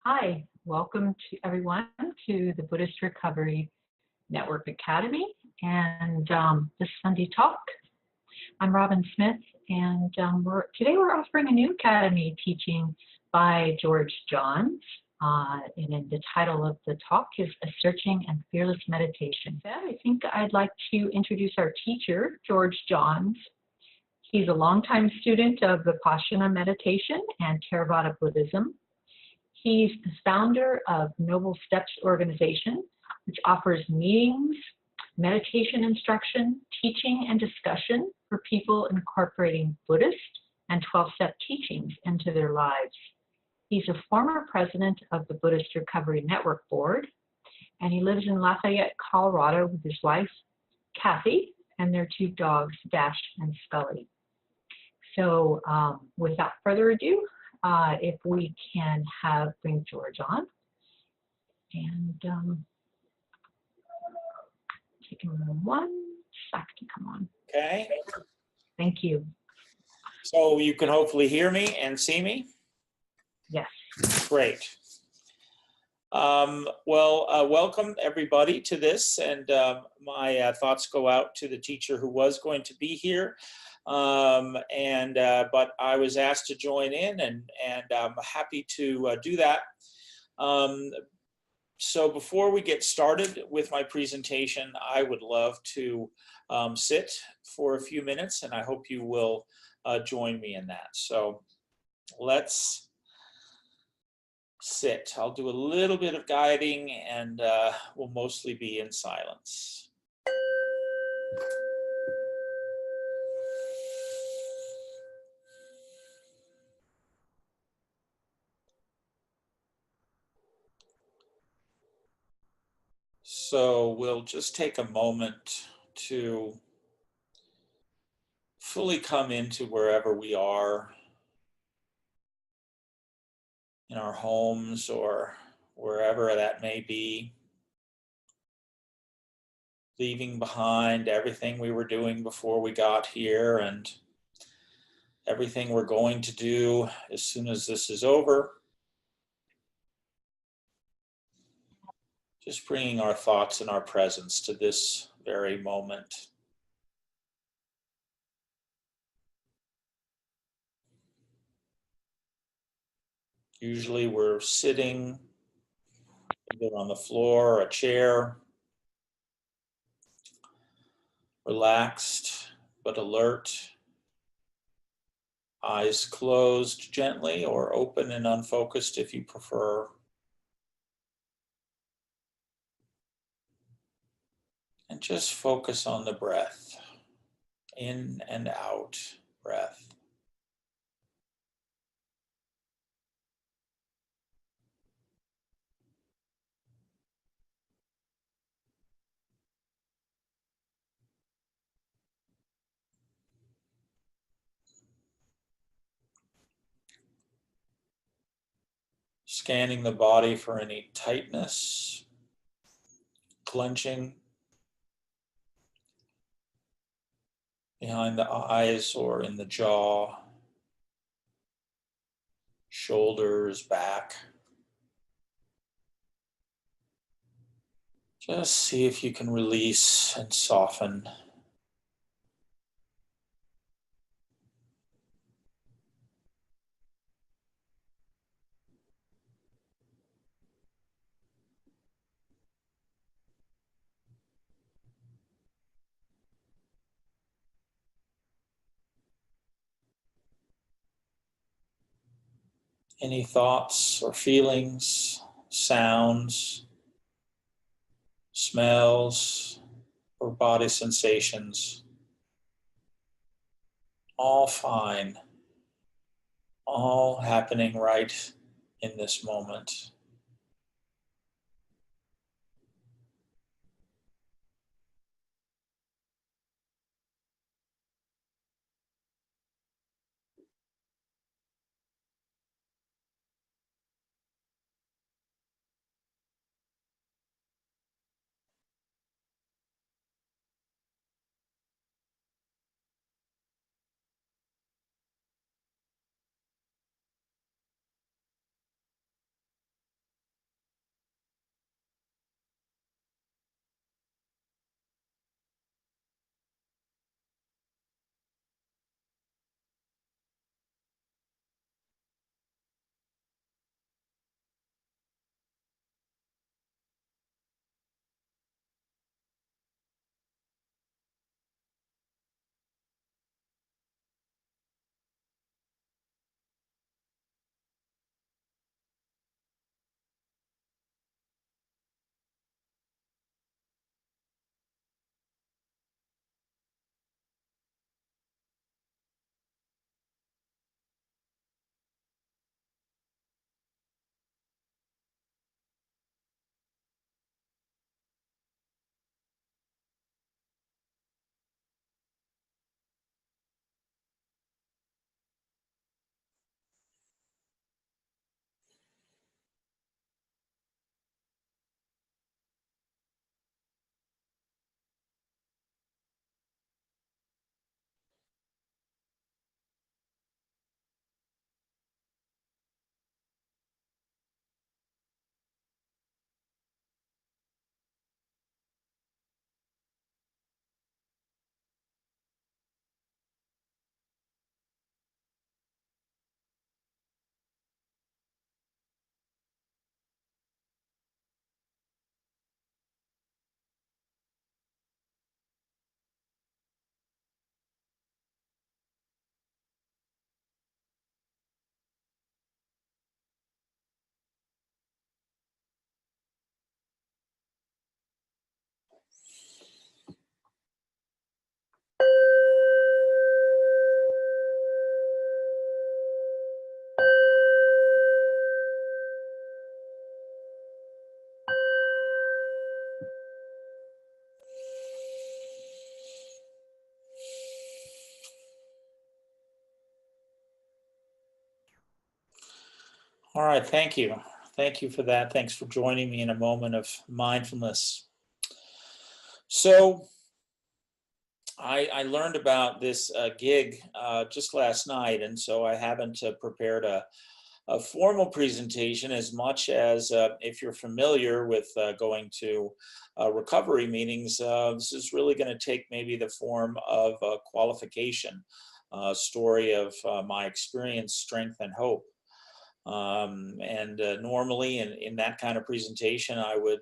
Hi, welcome to everyone to the Buddhist Recovery Network Academy and this Sunday talk. I'm Robin Smith, and today we're offering a new academy teaching by George Johns. And the title of the talk is A Searching and Fearless Meditation. I think I'd like to introduce our teacher, George Johns. He's a longtime student of Vipassana meditation and Theravada Buddhism. He's the founder of Noble Steps organization, which offers meetings, meditation instruction, teaching, and discussion for people incorporating Buddhist and 12-step teachings into their lives. He's a former president of the Buddhist Recovery Network Board, and he lives in Lafayette, Colorado with his wife, Kathy, and their two dogs, Dash and Scully. So without further ado, if we can bring George on and take him 1 sec to come on. Okay. Thank you. So you can hopefully hear me and see me? Yes. Great. Welcome everybody to this, and my thoughts go out to the teacher who was going to be here. But I was asked to join in, and I'm happy to do that. So before we get started with my presentation, I would love to sit for a few minutes, and I hope you will join me in that. So let's sit. I'll do a little bit of guiding, and we'll mostly be in silence. So we'll just take a moment to fully come into wherever we are, in our homes or wherever that may be, leaving behind everything we were doing before we got here and everything we're going to do as soon as this is over. Just bringing our thoughts and our presence to this very moment. Usually we're sitting either on the floor or a chair, relaxed but alert, eyes closed gently or open and unfocused if you prefer. And just focus on the breath, in and out breath. Scanning the body for any tightness, clenching behind the eyes or in the jaw, shoulders, back. Just see if you can release and soften. Any thoughts or feelings, sounds, smells, or body sensations, all fine, all happening right in this moment. All right, thank you. Thank you for that. Thanks for joining me in a moment of mindfulness. So I learned about this gig just last night, and so I haven't prepared a formal presentation as much as if you're familiar with going to recovery meetings, this is really going to take maybe the form of a qualification, story of my experience, strength, and hope. Normally in that kind of presentation, I would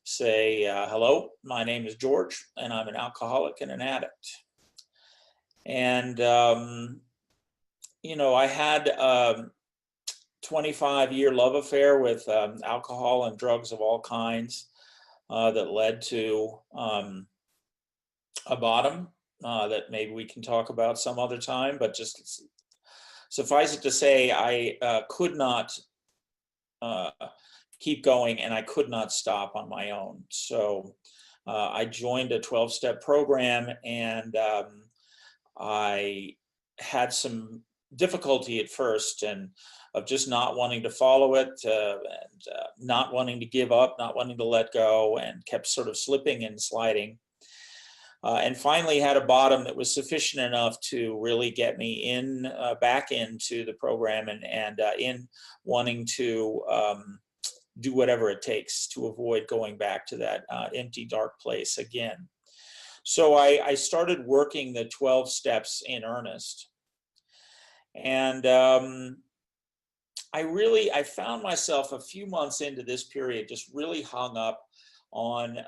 say, hello, my name is George, and I'm an alcoholic and an addict. And, I had 25-year love affair with alcohol and drugs of all kinds that led to a bottom that maybe we can talk about some other time, but just suffice it to say, I could not keep going, and I could not stop on my own. So I joined a 12-step program, and I had some difficulty at first, and of just not wanting to follow it, and not wanting to give up, not wanting to let go, and kept sort of slipping and sliding. And finally had a bottom that was sufficient enough to really get me back into the program, and in wanting to do whatever it takes to avoid going back to that empty, dark place again. So I started working the 12 steps in earnest. And I found myself a few months into this period just really hung up on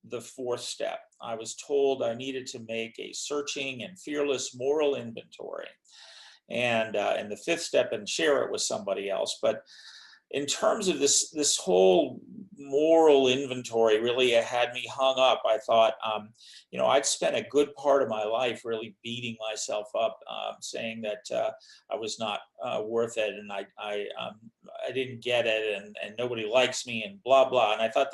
the fourth step. I was told I needed to make a searching and fearless moral inventory, and the fifth step, and share it with somebody else. But in terms of this whole moral inventory, really had me hung up. I thought, I'd spent a good part of my life really beating myself up, saying that I was not worth it, and I didn't get it, and nobody likes me, and blah blah. And I thought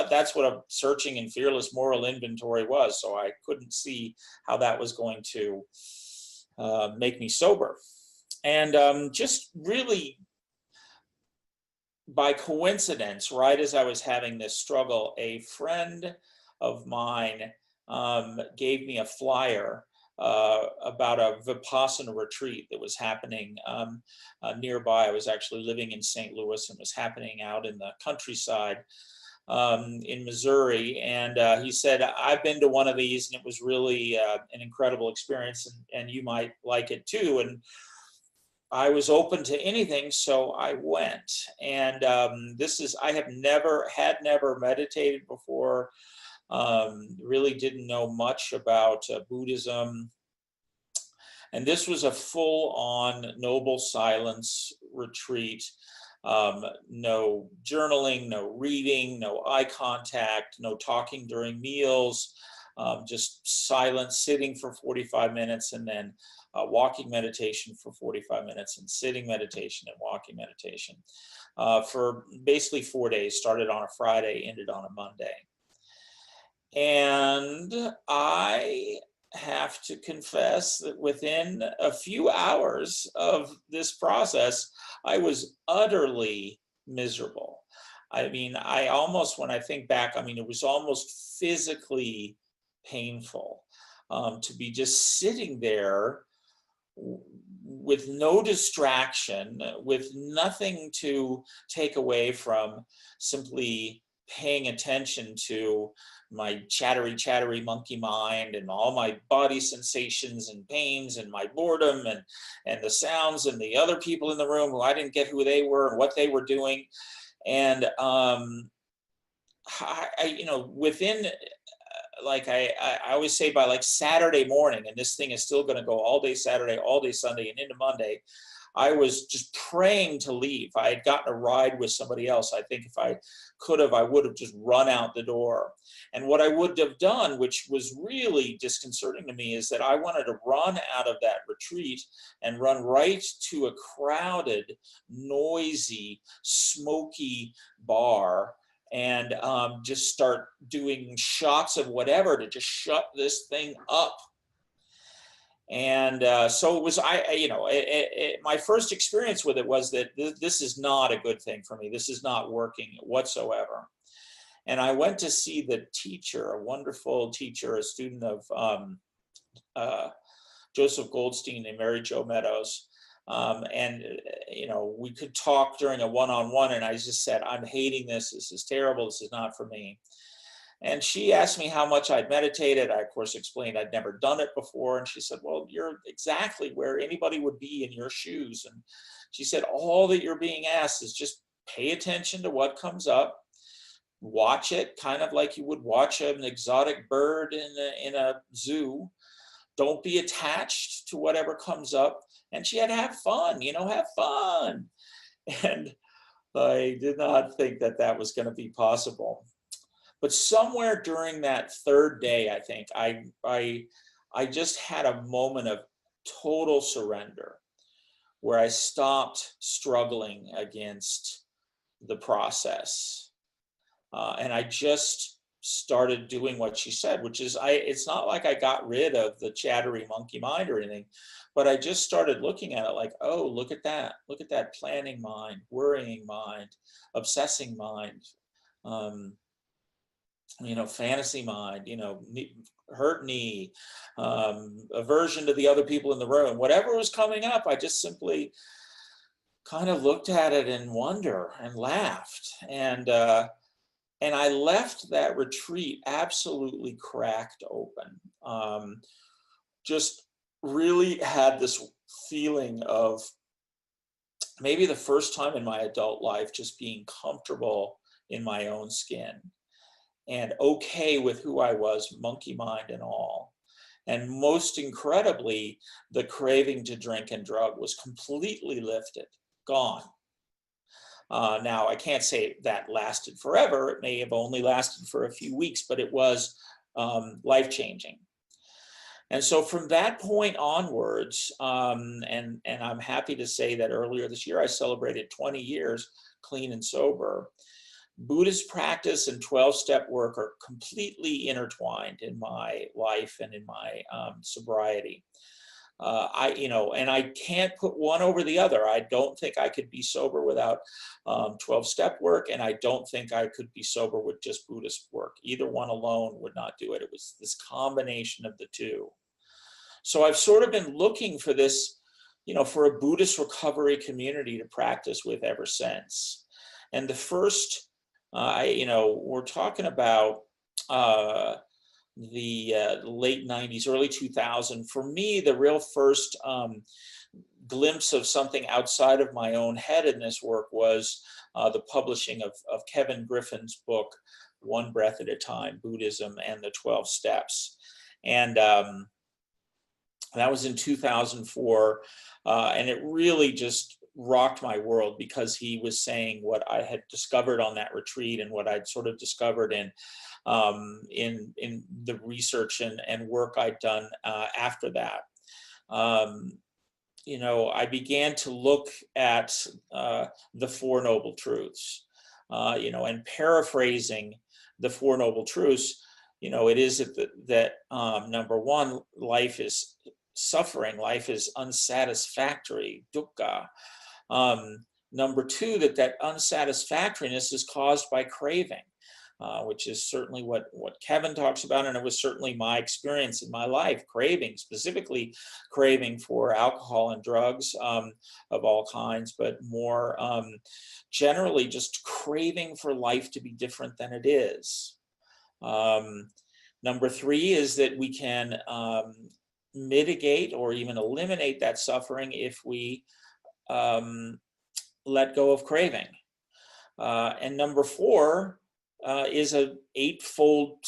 that's what a searching and fearless moral inventory was. So I couldn't see how that was going to make me sober, and just really, by coincidence, right as I was having this struggle, a friend of mine gave me a flyer about a Vipassana retreat that was happening nearby. I was actually living in St. Louis, and was happening out in the countryside in Missouri. And he said, I've been to one of these, and it was really an incredible experience, and you might like it too. And I was open to anything, so I went. And I have never meditated before, really didn't know much about Buddhism. And this was a full-on noble silence retreat. No journaling, no reading, no eye contact, no talking during meals, just silence, sitting for 45 minutes, and then walking meditation for 45 minutes, and sitting meditation and walking meditation for basically 4 days. Started on a Friday, ended on a Monday. And I have to confess that within a few hours of this process, I was utterly miserable. I mean, when I think back, it was almost physically painful to be just sitting there with no distraction, with nothing to take away from simply paying attention to my chattery monkey mind, and all my body sensations and pains, and my boredom, and the sounds, and the other people in the room who I didn't get who they were and what they were doing. And within, I always say, by like Saturday morning, and this thing is still going to go all day Saturday, all day Sunday, and into Monday, I was just praying to leave. I had gotten a ride with somebody else. I think if I could have, I would have just run out the door. And what I would have done, which was really disconcerting to me, is that I wanted to run out of that retreat and run right to a crowded, noisy, smoky bar, and just start doing shots of whatever to just shut this thing up. And so it was, my first experience with it was that this is not a good thing for me. This is not working whatsoever. And I went to see the teacher, a wonderful teacher, a student of Joseph Goldstein and Mary Jo Meadows. We could talk during a one-on-one, and I just said, I'm hating this. This is terrible. This is not for me. And she asked me how much I'd meditated. I, of course, explained I'd never done it before. And she said, well, you're exactly where anybody would be in your shoes. And she said, all that you're being asked is just pay attention to what comes up, watch it kind of like you would watch an exotic bird in a zoo. Don't be attached to whatever comes up. And she had have fun, have fun. And I did not think that that was going to be possible. But somewhere during that third day, I think, I just had a moment of total surrender where I stopped struggling against the process. And I just started doing what she said, which is, it's not like I got rid of the chattery monkey mind or anything, but I just started looking at it like, oh, look at that planning mind, worrying mind, obsessing mind, fantasy mind, hurt knee, aversion to the other people in the room, whatever was coming up, I just simply kind of looked at it in wonder and laughed. And I left that retreat absolutely cracked open. Just really had this feeling of maybe the first time in my adult life just being comfortable in my own skin and okay with who I was, monkey mind and all. And most incredibly, the craving to drink and drug was completely lifted, gone. Now, I can't say that lasted forever. It may have only lasted for a few weeks, but it was life-changing. And so from that point onwards, and I'm happy to say that earlier this year, I celebrated 20 years clean and sober. Buddhist practice and 12-step work are completely intertwined in my life and in my sobriety. And I can't put one over the other. I don't think I could be sober without 12-step work, and I don't think I could be sober with just Buddhist work. Either one alone would not do it. It was this combination of the two. So I've sort of been looking for this, for a Buddhist recovery community to practice with ever since. And the first, we're talking about the late 90s, early 2000. For me, the real first glimpse of something outside of my own head in this work was the publishing of Kevin Griffin's book, One Breath at a Time, Buddhism and the 12 Steps. And that was in 2004. And it really just rocked my world because he was saying what I had discovered on that retreat and what I'd sort of discovered in the research and work I'd done after that. I began to look at the Four Noble Truths, and paraphrasing the Four Noble Truths, it is that number one, life is suffering, life is unsatisfactory, dukkha. Number two, that unsatisfactoriness is caused by craving, which is certainly what Kevin talks about, and it was certainly my experience in my life, craving, specifically craving for alcohol and drugs of all kinds, but more generally just craving for life to be different than it is. Number three is that we can mitigate or even eliminate that suffering if we let go of craving. And number four is an eightfold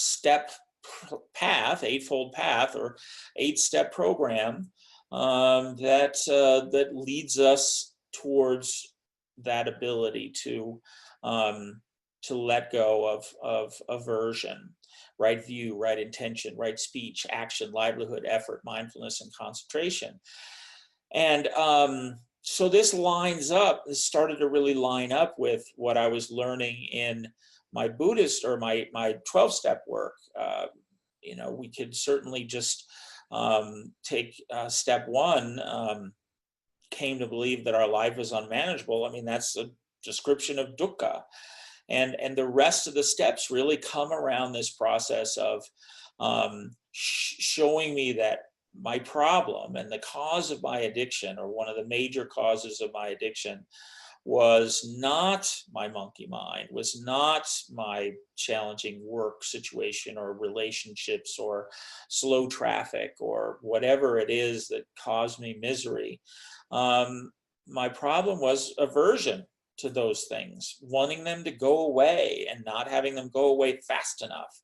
path or 8-step program that leads us towards that ability to let go of aversion, right view, right intention, right speech, action, livelihood, effort, mindfulness, and concentration. And so this started to really line up with what I was learning in my Buddhist or my 12-step work. We could certainly just take step one, came to believe that our life is unmanageable, I mean, that's a description of dukkha. And the rest of the steps really come around this process of showing me that my problem and the cause of my addiction, or one of the major causes of my addiction, was not my monkey mind, was not my challenging work situation or relationships or slow traffic or whatever it is that caused me misery. My problem was aversion to those things, wanting them to go away and not having them go away fast enough,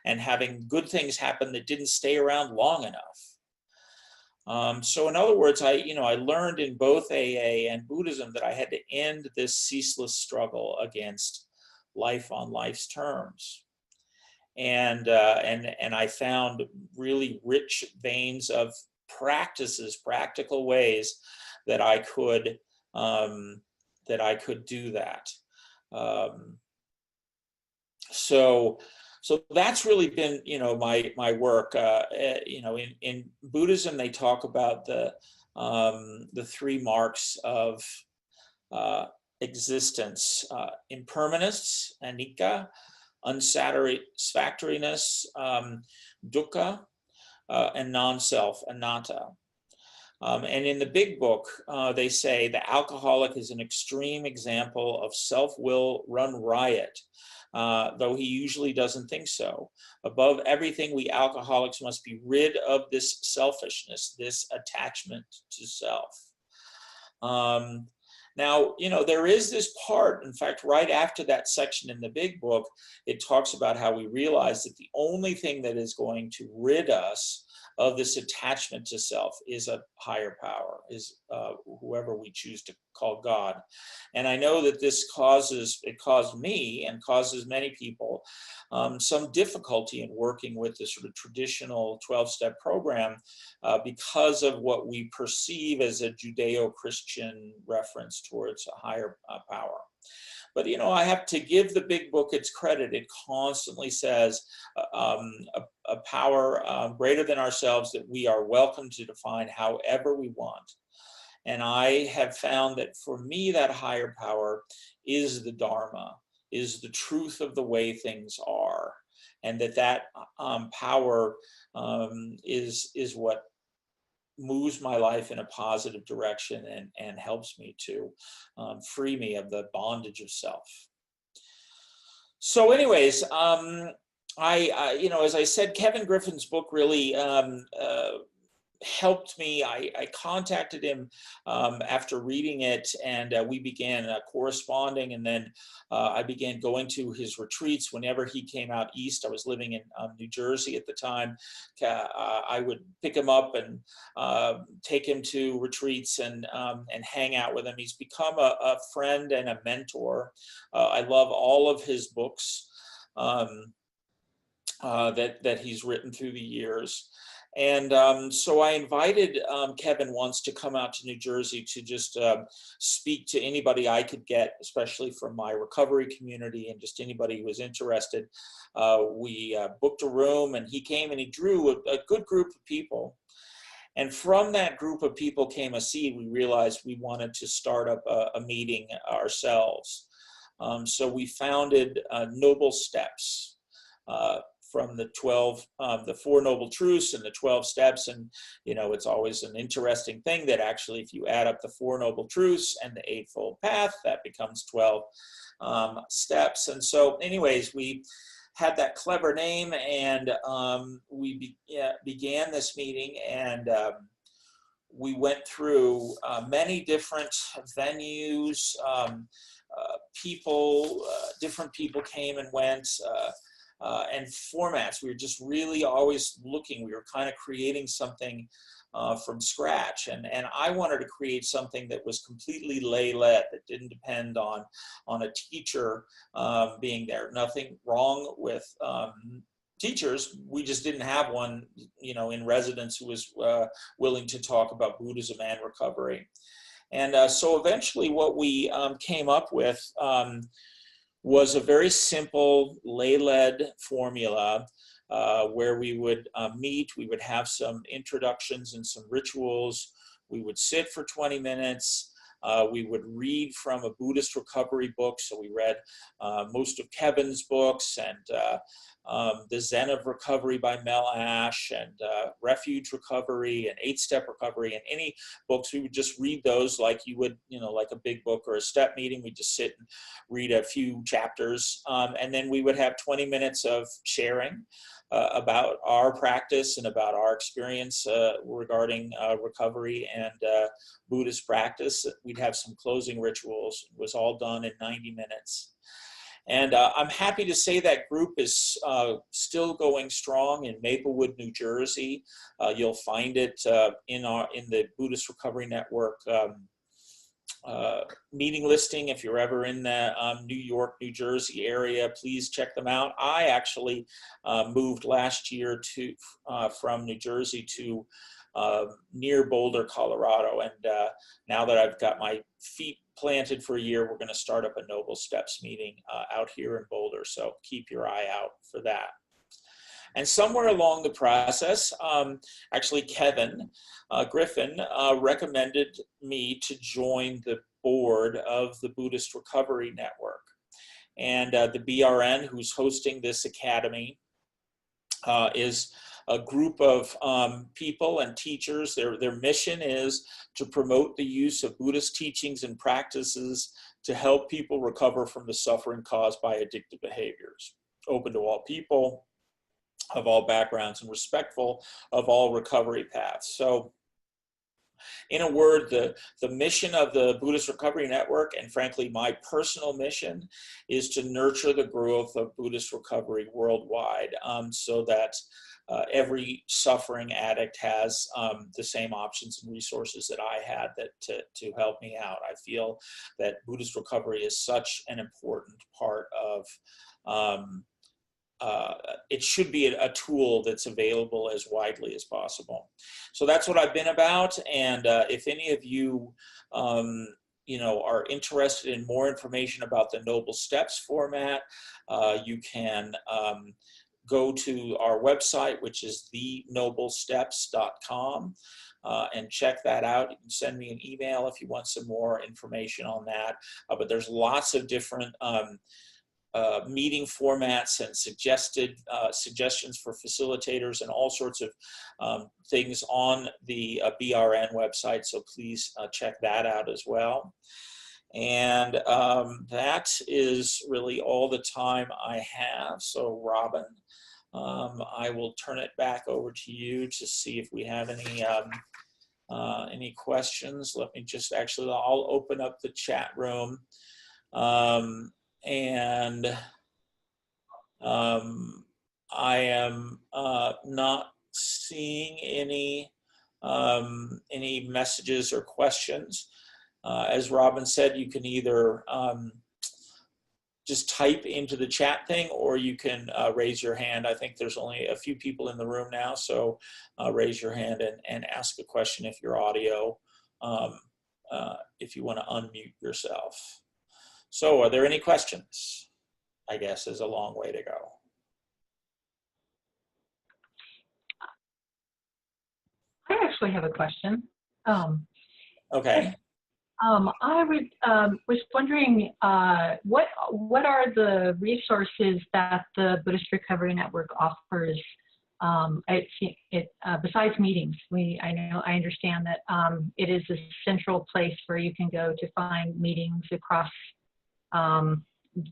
and having good things happen that didn't stay around long enough. So in other words, I learned in both AA and Buddhism that I had to end this ceaseless struggle against life on life's terms. And I found really rich veins of practices, practical ways that I could do that. So that's really been, my work. In Buddhism, they talk about the three marks of existence: impermanence, anicca; unsatisfactoriness, dukkha; and non-self, anatta. And in the big book, they say the alcoholic is an extreme example of self-will run riot, though he usually doesn't think so. Above everything, we alcoholics must be rid of this selfishness, this attachment to self. Now, there is this part, in fact, right after that section in the big book, it talks about how we realize that the only thing that is going to rid us of this attachment to self is a higher power, is whoever we choose to call God. And I know that it caused me and causes many people some difficulty in working with the sort of traditional 12-step program because of what we perceive as a Judeo-Christian reference towards a higher power. But, I have to give the big book its credit. It constantly says a power greater than ourselves that we are welcome to define however we want. And I have found that for me, that higher power is the Dharma, is the truth of the way things are. And that power is what moves my life in a positive direction and helps me to free me of the bondage of self. So anyways, as I said, Kevin Griffin's book really helped me. I contacted him after reading it, and we began corresponding, and then I began going to his retreats whenever he came out east. I was living in New Jersey at the time. I would pick him up and take him to retreats and hang out with him. He's become a friend and a mentor. I love all of his books that he's written through the years. And so I invited Kevin once to come out to New Jersey to just speak to anybody I could get, especially from my recovery community and just anybody who was interested. We booked a room, and he came and he drew a good group of people. And from that group of people came a seed. We realized we wanted to start up a meeting ourselves. So we founded Noble Steps, from the 4 Noble Truths and the 12 steps. And, it's always an interesting thing that actually, if you add up the 4 Noble Truths and the Eightfold Path, that becomes 12 steps. And so anyways, we had that clever name, and we began this meeting, and we went through many different venues, different people came and went, and formats. We were just really always looking. We were kind of creating something from scratch, and I wanted to create something that was completely lay-led, that didn't depend on a teacher being there. Nothing wrong with teachers. We just didn't have one, in residence who was willing to talk about Buddhism and recovery. And so eventually, what we came up with was a very simple lay-led formula where we would meet. We would have some introductions and some rituals. We would sit for 20 minutes. We would read from a Buddhist recovery book. So we read most of Kevin's books and The Zen of Recovery by Mel Ash and Refuge Recovery and 8-Step Recovery and any books. We would just read those like you would, like a big book or a step meeting. We'd just sit and read a few chapters. And then we would have 20 minutes of sharing about our practice and about our experience regarding recovery and Buddhist practice. We'd have some closing rituals. It was all done in 90 minutes. And I'm happy to say that group is still going strong in Maplewood, New Jersey. You'll find it in the Buddhist Recovery Network meeting listing. If you're ever in the New York, New Jersey area, please check them out. I actually moved last year from New Jersey to near Boulder, Colorado. And now that I've got my feet planted for a year, we're going to start up a Noble Steps meeting out here in Boulder. So keep your eye out for that. And somewhere along the process, actually Kevin Griffin recommended me to join the board of the Buddhist Recovery Network. And the BRN, who's hosting this academy, is a group of people and teachers. Their mission is to promote the use of Buddhist teachings and practices to help people recover from the suffering caused by addictive behaviors. Open to all people, of all backgrounds, and respectful of all recovery paths. So in a word, the mission of the Buddhist Recovery Network, and frankly my personal mission, is to nurture the growth of Buddhist recovery worldwide, so that every suffering addict has the same options and resources that I had to help me out. I feel that Buddhist recovery is such an important part of it should be a tool that's available as widely as possible. So that's what I've been about. And if any of you, are interested in more information about the Noble Steps format, you can go to our website, which is thennoblesteps.com, and check that out. You can send me an email if you want some more information on that. But there's lots of different meeting formats and suggestions for facilitators and all sorts of things on the BRN website. So please check that out as well. And that is really all the time I have. So Robin, I will turn it back over to you to see if we have any questions. Let me just I'll open up the chat room. And I am not seeing any messages or questions. As Robin said, you can either just type into the chat thing, or you can raise your hand. I think there's only a few people in the room now, so raise your hand and ask a question if your audio, if you want to unmute yourself. So are there any questions? I guess is a long way to go. I actually have a question. Okay. I was wondering what are the resources that the Buddhist Recovery Network offers? Besides meetings, I understand that it is a central place where you can go to find meetings across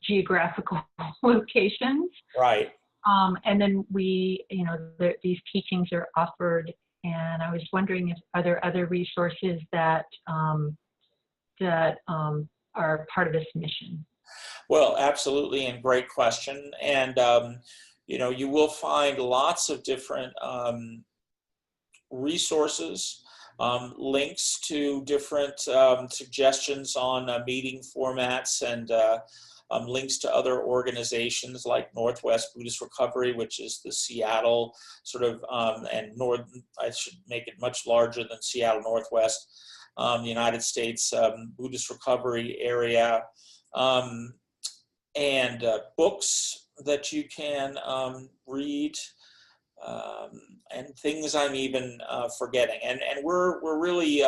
geographical locations. Right. And then these teachings are offered, and I was wondering are there other resources that are part of this mission? Well, absolutely, and great question. And you will find lots of different resources, links to different suggestions on meeting formats, and links to other organizations like Northwest Buddhist Recovery, which is the Seattle sort of, and I should make it much larger than Seattle Northwest, the United States Buddhist Recovery area, and books that you can read, and things I'm even forgetting. And we're really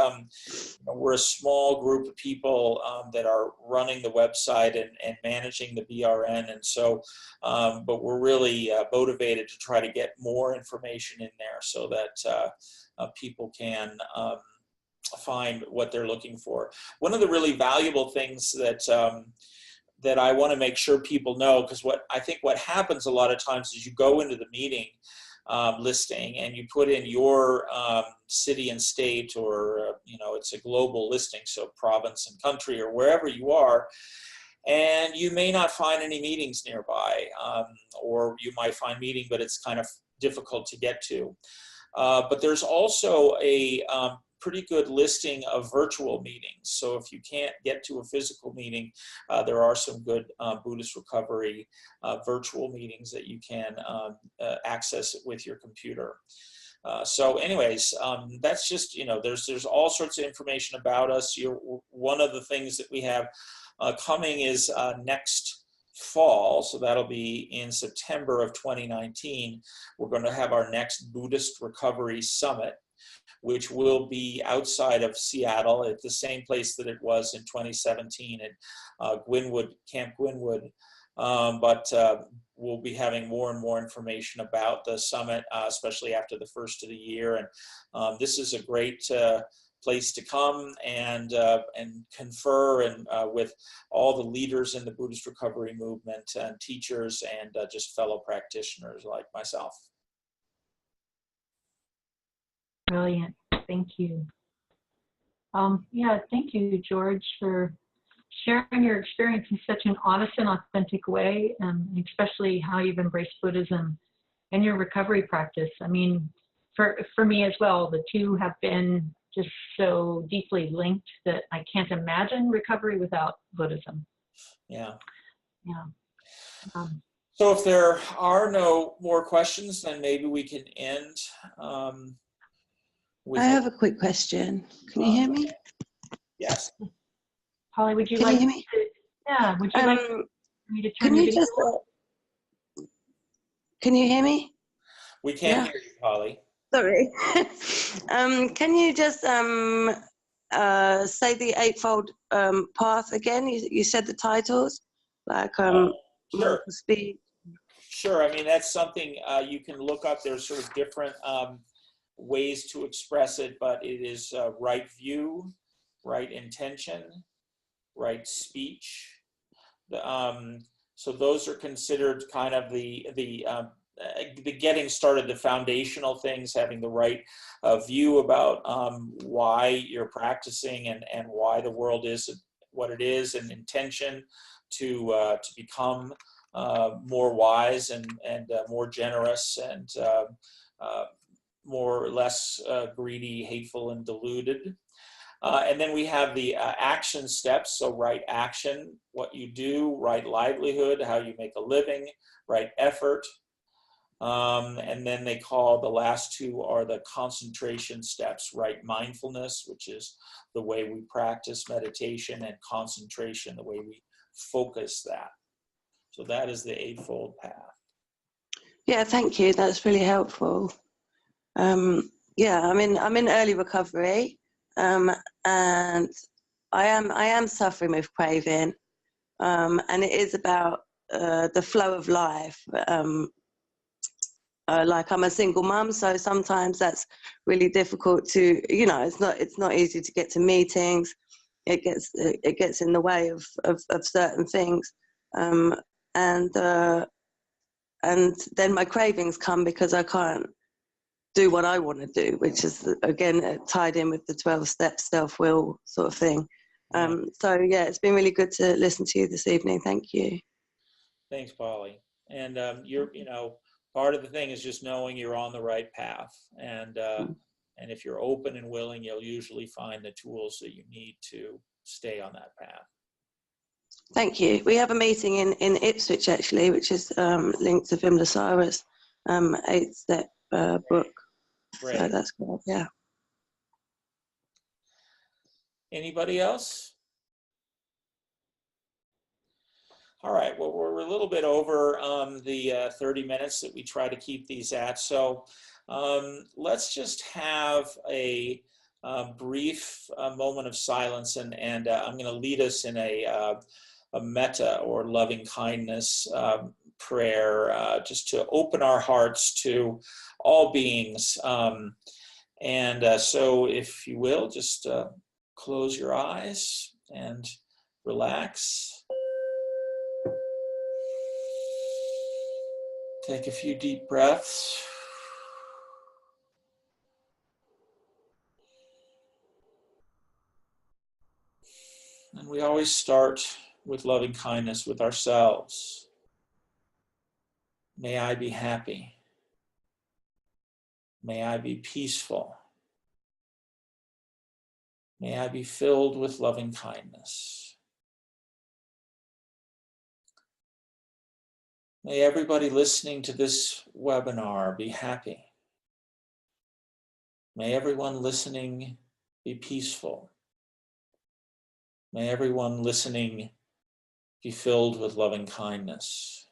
we're a small group of people that are running the website and managing the BRN, and so but we're really motivated to try to get more information in there so that people can find what they're looking for. One of the really valuable things that that I want to make sure people know, because I think what happens a lot of times is you go into the meeting listing and you put in your city and state, or it's a global listing, so province and country or wherever you are, and you may not find any meetings nearby, or you might find meeting but it's kind of difficult to get to. But there's also a pretty good listing of virtual meetings. So if you can't get to a physical meeting, there are some good Buddhist recovery virtual meetings that you can access with your computer. So anyways, that's just, there's all sorts of information about us. One of the things that we have coming is next fall, so that'll be in September of 2019, we're going to have our next Buddhist Recovery Summit, which will be outside of Seattle at the same place that it was in 2017 at Camp Gwynwood. But we'll be having more and more information about the summit, especially after the first of the year. And this is a great place to come and confer and with all the leaders in the Buddhist recovery movement and teachers and just fellow practitioners like myself. Brilliant. Thank you. Yeah, thank you, George, for sharing your experience in such an honest and authentic way, especially how you've embraced Buddhism and your recovery practice. I mean, for me as well, the two have been just so deeply linked that I can't imagine recovery without Buddhism. Yeah. Yeah. So if there are no more questions, then maybe we can end. I have a quick question. Can you hear me? Yes. Polly, would you Can like you hear me? Yeah, would you like me to turn Can your you video just can you hear me? We can't hear you, Polly. Sorry. Can you just say the Eightfold Path again? You said the titles, like Sure. speed. Sure. I mean, that's something you can look up. There's sort of different ways to express it, but it is right view, right intention, right speech. So those are considered kind of the getting started, the foundational things, having the right view about why you're practicing and why the world is what it is, and intention to become more wise and more generous and more or less greedy, hateful, and deluded. And then we have the action steps. So right action, what you do, right livelihood, how you make a living, right effort. And then they call the last two are the concentration steps, right mindfulness, which is the way we practice meditation, and concentration, the way we focus that. So that is the Eightfold Path. Yeah, thank you. That's really helpful. Yeah, I'm in early recovery, and I am suffering with craving, and it is about the flow of life. Like I'm a single mum, so sometimes that's really difficult to, it's not easy to get to meetings. It gets in the way of certain things, and then my cravings come because I can't do what I want to do, which is again tied in with the 12 steps self-will sort of thing. So yeah, it's been really good to listen to you this evening. Thank you. Thanks, Polly. And part of the thing is just knowing you're on the right path, and if you're open and willing, you'll usually find the tools that you need to stay on that path. Thank you. We have a meeting in Ipswich actually, which is linked to Vipassana's 8-step book. Great. So that's good. Yeah. Anybody else? All right, well, we're a little bit over the 30 minutes that we try to keep these at. So let's just have a brief moment of silence, and I'm going to lead us in a metta or loving kindness prayer, just to open our hearts to all beings. So if you will, just close your eyes and relax. Take a few deep breaths. And we always start with loving kindness with ourselves. May I be happy. May I be peaceful. May I be filled with loving kindness. May everybody listening to this webinar be happy. May everyone listening be peaceful. May everyone listening be filled with loving kindness.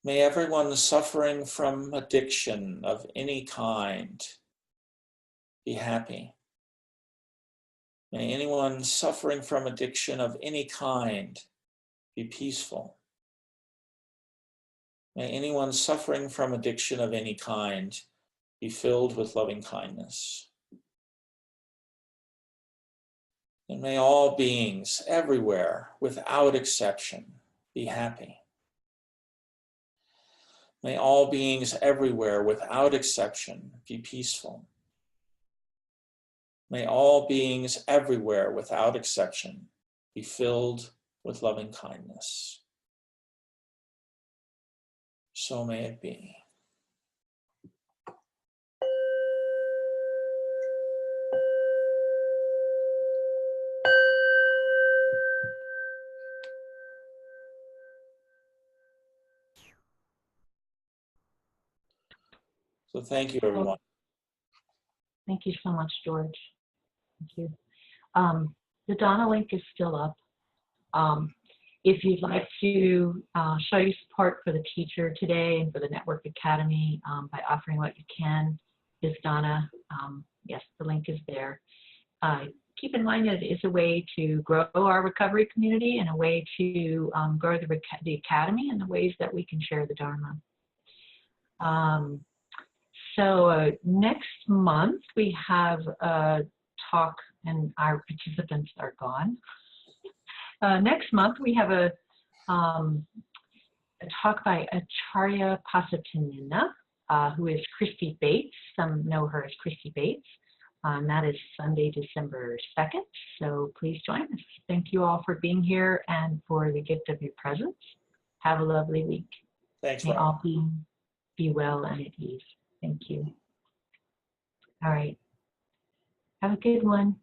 May everyone suffering from addiction of any kind be happy. May anyone suffering from addiction of any kind be peaceful. May anyone suffering from addiction of any kind be filled with loving kindness. And may all beings everywhere, without exception, be happy. May all beings everywhere, without exception, be peaceful. May all beings everywhere, without exception, be filled with loving kindness. So may it be. So thank you, everyone. Thank you so much, George. Thank you. The Donna link is still up. If you'd like to show your support for the teacher today and for the Network Academy by offering what you can, is Donna. Yes, the link is there. Keep in mind that it is a way to grow our recovery community and a way to grow the Academy and the ways that we can share the Dharma. So next month we have a talk, and our participants are gone. Next month we have a talk by Acharya Pasatinina, who is Christy Bates. Some know her as Christy Bates. And that is Sunday, December 2nd. So please join us. Thank you all for being here and for the gift of your presence. Have a lovely week. Thanks, May Rob. all be well and at ease. Thank you. All right. Have a good one.